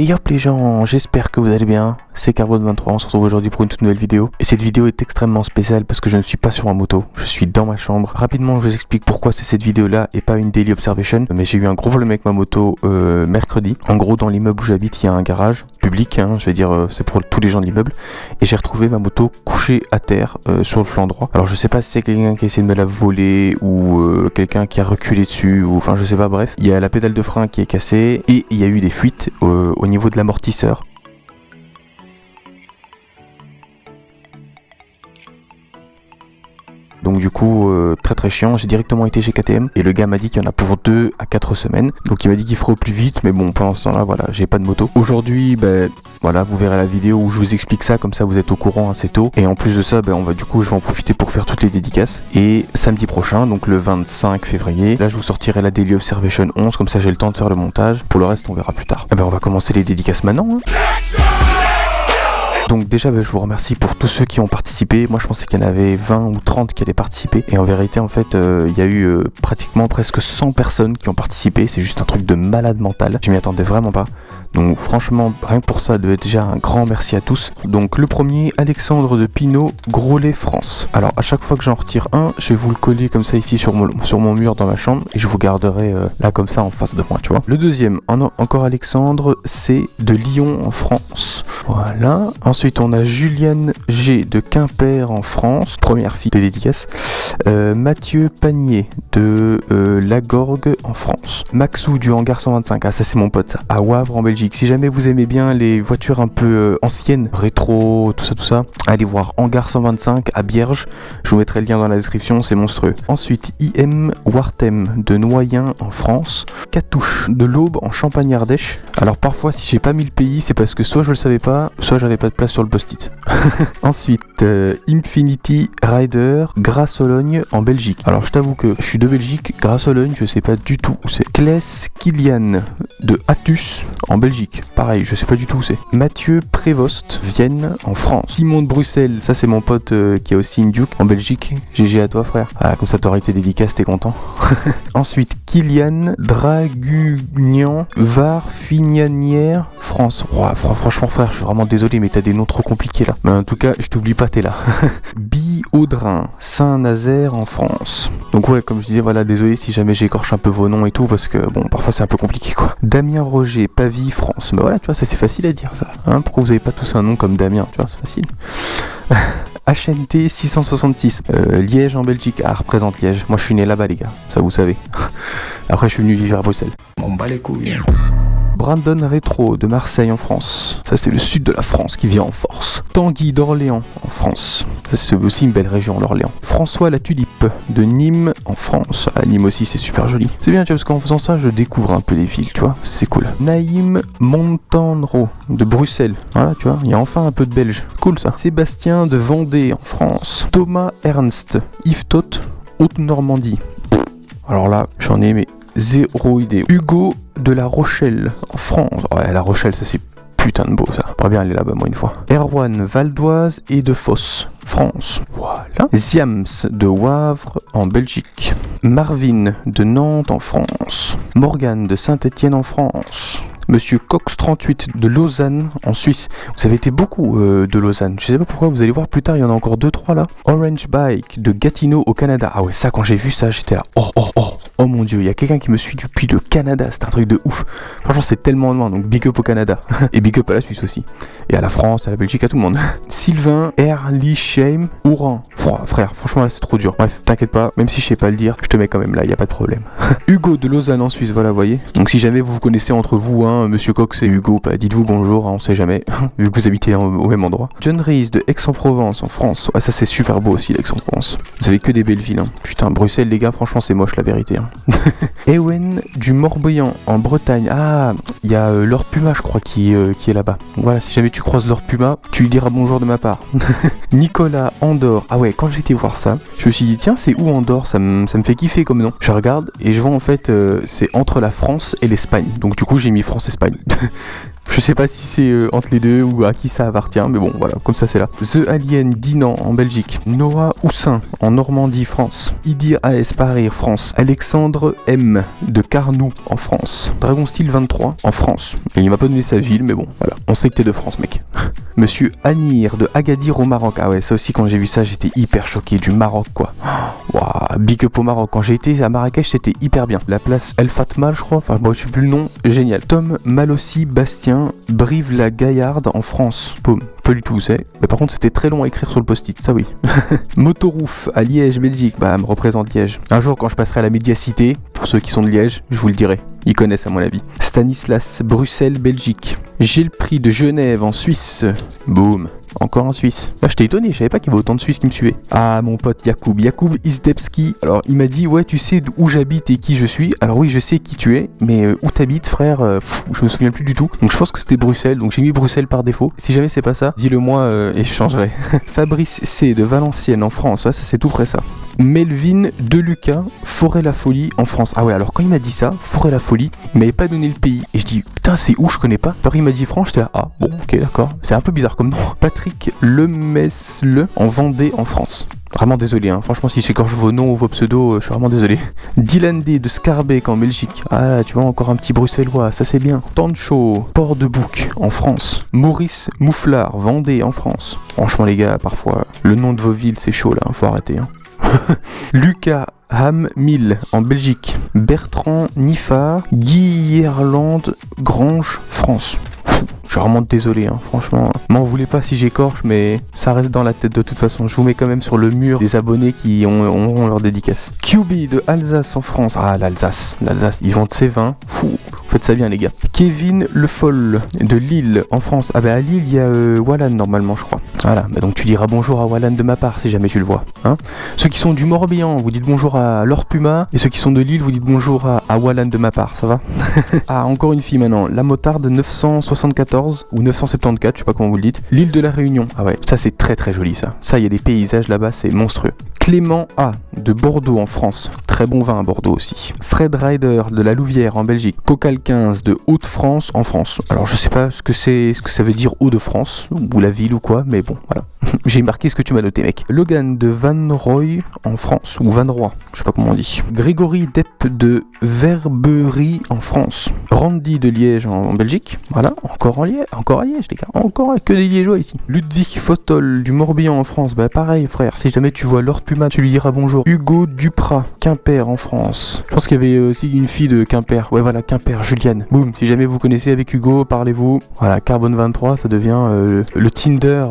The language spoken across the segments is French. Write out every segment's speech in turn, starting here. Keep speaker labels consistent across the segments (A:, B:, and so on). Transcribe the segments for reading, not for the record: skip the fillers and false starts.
A: Hey hop les gens, j'espère que vous allez bien, c'est Carbone23, on se retrouve aujourd'hui pour une toute nouvelle vidéo. Et cette vidéo est extrêmement spéciale parce que je ne suis pas sur ma moto, je suis dans ma chambre. Rapidement je vous explique pourquoi c'est cette vidéo là et pas une daily observation. Mais j'ai eu un gros problème avec ma moto mercredi. En gros dans l'immeuble où j'habite il y a un garage public, je vais dire c'est pour tous les gens de l'immeuble. Et j'ai retrouvé ma moto couchée à terre sur le flanc droit. Alors je sais pas si c'est quelqu'un qui a essayé de me la voler ou quelqu'un qui a reculé dessus ou enfin je sais pas, bref. Il y a la pédale de frein qui est cassée et il y a eu des fuites au niveau de l'amortisseur. Donc du coup très chiant, j'ai directement été chez KTM et le gars m'a dit qu'il y en a pour 2 à 4 semaines. Donc il m'a dit qu'il ferait au plus vite, mais bon pendant ce temps là voilà, j'ai pas de moto. Aujourd'hui voilà, vous verrez la vidéo où je vous explique ça, comme ça vous êtes au courant assez tôt. Et en plus de ça, je vais en profiter pour faire toutes les dédicaces. Et samedi prochain, donc le 25 février, là je vous sortirai la Daily Observation 11, comme ça j'ai le temps de faire le montage. Pour le reste on verra plus tard. On va commencer les dédicaces maintenant. Donc déjà je vous remercie pour tous ceux qui ont participé. Moi je pensais qu'il y en avait 20 ou 30 qui allaient participer. Et en vérité en fait il y a eu pratiquement presque 100 personnes qui ont participé. C'est juste un truc de malade mental. Je m'y attendais vraiment pas. Donc franchement rien que pour ça déjà un grand merci à tous. Donc le premier, Alexandre de Pinot, Groslay, France. Alors à chaque fois que j'en retire un, je vais vous le coller comme ça ici sur mon mur dans ma chambre. Et je vous garderai là comme ça en face de moi, tu vois. Le deuxième, encore Alexandre, c'est de Lyon en France. Voilà. Ensuite on a Juliane G de Quimper en France, première fille de dédicace. Mathieu Panier de Lagorgue en France. Maxou du Hangar 125, ah ça c'est mon pote ça, à Wavre en Belgique. Si jamais vous aimez bien les voitures un peu anciennes, rétro, tout ça, allez voir Hangar 125 à Bierge, je vous mettrai le lien dans la description, c'est monstrueux. Ensuite IM Wartem de Noyen en France. Catouche de l'Aube en Champagne-Ardèche. Alors parfois si j'ai pas mis le pays, c'est parce que soit je le savais pas, soit j'avais pas de place sur le post-it. Ensuite Infinity Rider, Grasse-Sologne en Belgique. Alors je t'avoue que je suis de Belgique, Grasse-Sologne je sais pas du tout où c'est. Kless Kilian de Athus en Belgique, pareil je sais pas du tout où c'est. Mathieu Prévost, Vienne en France. Simon de Bruxelles, ça c'est mon pote qui a aussi une Duke en Belgique. GG à toi frère. Ah comme ça t'aurais été dédicace, t'es content. Ensuite Kylian Dragugnan, Var Fignanière, France. Wow, franchement frère, je suis vraiment désolé mais t'as des noms trop compliqués là. Mais en tout cas je t'oublie pas, t'es là. Audrin, Saint-Nazaire en France. Donc ouais, comme je disais, voilà, désolé si jamais j'écorche un peu vos noms et tout, parce que bon, parfois c'est un peu compliqué quoi. Damien Roger, Pavie, France. Bah voilà, tu vois, ça c'est facile à dire ça. Pourquoi vous avez pas tous un nom comme Damien, tu vois, c'est facile. HNT 666, Liège en Belgique. Ah, représente Liège. Moi je suis né là-bas les gars, ça vous savez. Après je suis venu vivre à Bruxelles.
B: On bat les couilles.
A: Brandon Rétro de Marseille en France. Ça c'est le sud de la France qui vient en force. Tanguy d'Orléans en France. Ça c'est aussi une belle région l'Orléans. François la Tulipe de Nîmes en France. À Nîmes aussi c'est super joli. C'est bien tu vois parce qu'en faisant ça je découvre un peu les villes tu vois. C'est cool. Naïm Montanro de Bruxelles. Voilà tu vois. Il y a enfin un peu de belge. Cool ça. Sébastien de Vendée en France. Thomas Ernst. Yves Tot, Haute-Normandie. Alors là j'en ai mais zéro idée. Hugo de La Rochelle en France. Ouais La Rochelle ça c'est putain de beau ça. J'aimerais bien aller là-bas moi une fois. Erwan Val d'Oise et de Fosse, France. Voilà. Ziams de Wavre en Belgique. Marvin de Nantes en France. Morgane de Saint-Étienne en France. Monsieur Cox38 de Lausanne en Suisse. Vous avez été beaucoup de Lausanne. Je sais pas pourquoi, vous allez voir plus tard, il y en a encore 2-3 là. Orange Bike de Gatineau au Canada. Ah ouais, ça quand j'ai vu ça, j'étais là. Oh mon dieu, il y a quelqu'un qui me suit depuis le Canada. C'est un truc de ouf. Franchement, c'est tellement loin. Donc big up au Canada. Et big up à la Suisse aussi. Et à la France, à la Belgique, à tout le monde. Sylvain Erlichheim Ouran. Frère, franchement là c'est trop dur. Bref, t'inquiète pas, même si je sais pas le dire, je te mets quand même là, y a pas de problème. Hugo de Lausanne en Suisse, voilà, vous voyez. Donc si jamais vous vous connaissez entre vous, Monsieur Cox et Hugo, dites-vous bonjour, on sait jamais, vu que vous habitez au même endroit. John Rees de Aix-en-Provence en France. Ouais, ça c'est super beau aussi l'Aix-en-Provence. Vous avez que des belles villes. Putain, Bruxelles les gars, franchement c'est moche la vérité. Ewen du Morbihan en Bretagne. Ah, il y a Lord Puma je crois qui est là-bas. Voilà, si jamais tu croises Lord Puma, tu lui diras bonjour de ma part. Nicolas Andorre. Ah ouais, quand j'ai été voir ça, je me suis dit tiens c'est où Andorre, ça me fait kiffer comme nom. Je regarde et je vois en fait c'est entre la France et l'Espagne. Donc du coup j'ai mis France-Espagne. Je sais pas si c'est entre les deux ou à qui ça appartient, mais bon, voilà, comme ça c'est là. The Alien Dinan en Belgique. Noah Houssin en Normandie, France. Idir AS Paris, France. Alexandre M de Carnoux en France. Dragon Steel 23 en France. Et il m'a pas donné sa ville, mais bon, voilà. On sait que t'es de France, mec. Monsieur Anir de Agadir au Maroc. Ah ouais, ça aussi, quand j'ai vu ça, j'étais hyper choqué. Du Maroc, quoi. Waouh, big up au Maroc. Quand j'ai été à Marrakech, c'était hyper bien. La place El Fatma, je crois. Enfin, bon, je sais plus le nom. Génial. Tom Malossi Bastien, Brive-la-Gaillarde en France. Boum. Pas du tout où c'est. Mais par contre, c'était très long à écrire sur le post-it. Ça, oui. Motorouf à Liège, Belgique. Bah, me représente Liège. Un jour, quand je passerai à la Médiacité, pour ceux qui sont de Liège, je vous le dirai. Ils connaissent à mon avis. Stanislas, Bruxelles, Belgique. J'ai le prix de Genève en Suisse. Boum. Encore un Suisse. Là, j'étais étonné, je savais pas qu'il y avait autant de Suisses qui me suivaient. Ah, mon pote Yacoub Izdebski. Alors, il m'a dit, ouais, tu sais où j'habite et qui je suis. Alors oui, je sais qui tu es, mais où t'habites, frère, je me souviens plus du tout. Donc, je pense que c'était Bruxelles, donc j'ai mis Bruxelles par défaut. Si jamais c'est pas ça, dis-le moi et je changerai. Fabrice C de Valenciennes en France, ça c'est tout près ça. Melvin Deluca, Forêt-la-Folie en France. Ah ouais, alors quand il m'a dit ça, Forêt-la-Folie, il m'avait pas donné le pays. Et je dis, putain, c'est où, je connais pas. Après, il m'a dit France, j'étais là, ah bon, ok, d'accord. C'est un peu bizarre comme nom. Patrick Lemesle en Vendée en France. Vraiment désolé, hein. Franchement, si j'écorche vos noms ou vos pseudos, je suis vraiment désolé. Dylan D de Scarbeck en Belgique. Ah là, tu vois, encore un petit bruxellois, ça c'est bien. Tancho, Port-de-Bouc en France. Maurice Mouflard, Vendée en France. Franchement, les gars, parfois, le nom de vos villes, c'est chaud là, faut arrêter. Hein. Lucas Ham-Mille en Belgique. Bertrand Niffard, Guillerland, Grange, France. Je suis vraiment désolé, hein, franchement. M'en voulez pas si j'écorche, mais ça reste dans la tête de toute façon. Je vous mets quand même sur le mur des abonnés qui auront leur dédicace. QB de Alsace en France. Ah, l'Alsace, ils vendent ses vins. Fou, faites ça bien, les gars. Kevin Le Foll de Lille en France. Ah, bah à Lille, il y a Wallan normalement, je crois. Voilà, bah donc tu diras bonjour à Wallan de ma part si jamais tu le vois. Hein, ceux qui sont du Morbihan, vous dites bonjour à Laure Puma. Et ceux qui sont de Lille, vous dites bonjour à Wallan de ma part, ça va? Ah, encore une fille maintenant. La Motarde 974 ou 974, je sais pas comment vous le dites. L'île de la Réunion. Ah ouais, ça c'est très très joli ça. Ça, il y a des paysages là-bas, c'est monstrueux. Clément A de Bordeaux en France. Très bon vin à Bordeaux aussi. Fred Ryder de la Louvière en Belgique. Cocal 15 de Hauts-de-France en France. Alors je sais pas ce que ça veut dire Hauts-de-France ou la ville ou quoi, mais bon, voilà. J'ai marqué ce que tu m'as noté, mec. Logan de Van Roy en France, ou Van Roy, je sais pas comment on dit. Grégory Depp de Verberie en France. Randy de Liège en Belgique. Voilà, encore à Liège, les gars. Encore que des Liégeois ici. Ludwig Fotol du Morbihan en France. Bah pareil, frère. Si jamais tu vois Lord Puma, tu lui diras bonjour. Hugo Duprat, Quimper en France. Je pense qu'il y avait aussi une fille de Quimper. Ouais, voilà, Quimper, Juliane. Boum. Si jamais vous connaissez avec Hugo, parlez-vous. Voilà, Carbone 23, ça devient le Tinder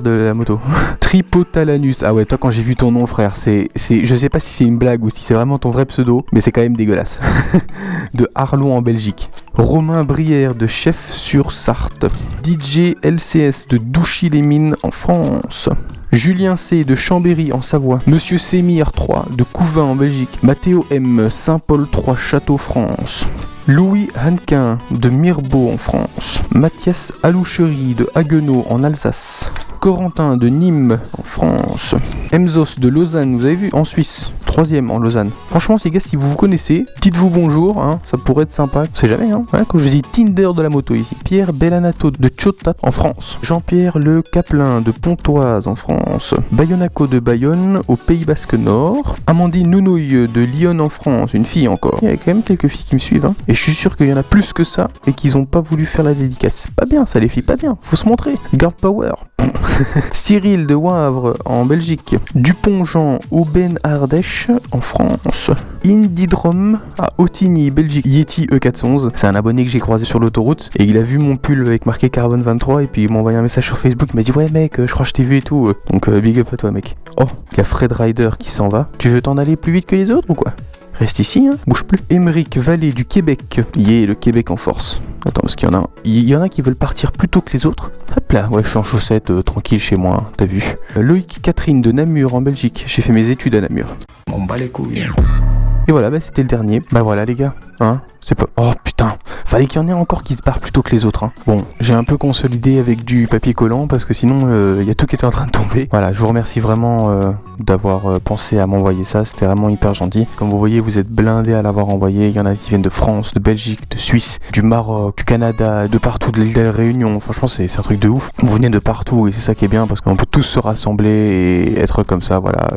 A: de la moto. Tripotalanus. Ah ouais, toi quand j'ai vu ton nom, frère, je sais pas si c'est une blague ou si c'est vraiment ton vrai pseudo, mais c'est quand même dégueulasse. De Arlon en Belgique. Romain Brière de Chef-sur-Sarthe. DJ LCS de Douchy-les-Mines en France. Julien C de Chambéry en Savoie. Monsieur Sémir 3 de Couvin en Belgique. Mathéo M Saint-Paul 3 Château France. Louis Hannequin de Mirbeau en France. Mathias Alouchery de Haguenau en Alsace. Corentin de Nîmes en France. Emzos de Lausanne, vous avez vu, en Suisse. 3ème en Lausanne. Franchement, les gars, si vous vous connaissez, dites-vous bonjour, hein, ça pourrait être sympa. On sait jamais, hein. Ouais, quand je dis Tinder de la moto ici. Pierre Bellanato de Tchotat en France. Jean-Pierre Le Caplin de Pontoise en France. Bayonnaco de Bayonne au Pays Basque Nord. Amandine Nounouille de Lyon en France, une fille encore. Il y a quand même quelques filles qui me suivent, hein. Et je suis sûr qu'il y en a plus que ça et qu'ils ont pas voulu faire la dédicace. Pas bien, ça les filles, pas bien. Faut se montrer. Girl power. Cyril de Wavre en Belgique. Dupont-Jean Aubaine Ardèche en France. Indidrom à Ottigny, Belgique. Yeti E411, c'est un abonné que j'ai croisé sur l'autoroute et il a vu mon pull avec marqué Carbone 23 et puis il m'a envoyé un message sur Facebook, il m'a dit ouais mec, je crois que je t'ai vu et tout. Donc big up à toi mec. Oh, il y a Fred Ryder qui s'en va. Tu veux t'en aller plus vite que les autres ou quoi? Reste ici, hein, bouge plus. Émeric Vallée du Québec. Le Québec en force. Attends, parce qu'il y en a qui veulent partir plus tôt que les autres. Hop là, ouais, je suis en chaussettes, tranquille chez moi, t'as vu. Loïc Catherine de Namur en Belgique. J'ai fait mes études à Namur.
B: On bat les couilles.
A: Et voilà, bah c'était le dernier. Bah voilà les gars, hein, c'est pas... Oh putain, fallait qu'il y en ait encore qui se barrent plutôt que les autres, hein. Bon, j'ai un peu consolidé avec du papier collant parce que sinon il y a tout qui était en train de tomber. Voilà, je vous remercie vraiment d'avoir pensé à m'envoyer ça, c'était vraiment hyper gentil. Comme vous voyez, vous êtes blindés à l'avoir envoyé. Il y en a qui viennent de France, de Belgique, de Suisse, du Maroc, du Canada, de partout, de l'île de la Réunion. Franchement, c'est un truc de ouf. Vous venez de partout et c'est ça qui est bien parce qu'on peut tous se rassembler et être comme ça, voilà.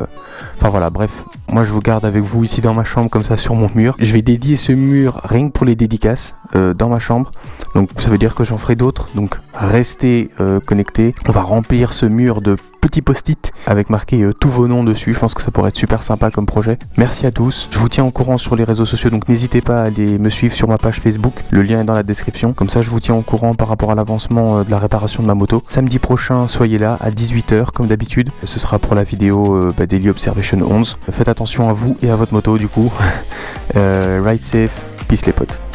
A: Enfin voilà, bref, moi je vous garde avec vous ici dans ma chambre comme ça sur mon mur. Je vais dédier ce mur rien que pour les dédicaces dans ma chambre. Donc ça veut dire que j'en ferai d'autres. Donc restez connectés. On va remplir ce mur de petits post-it avec marqué tous vos noms dessus. Je pense que ça pourrait être super sympa comme projet. Merci à tous. Je vous tiens au courant sur les réseaux sociaux. Donc n'hésitez pas à aller me suivre sur ma page Facebook. Le lien est dans la description. Comme ça je vous tiens au courant par rapport à l'avancement de la réparation de ma moto. Samedi prochain, soyez là à 18h comme d'habitude. Ce sera pour la vidéo Daily Observation 11. Faites attention à vous et à votre moto du coup. Ride safe. Peace les potes.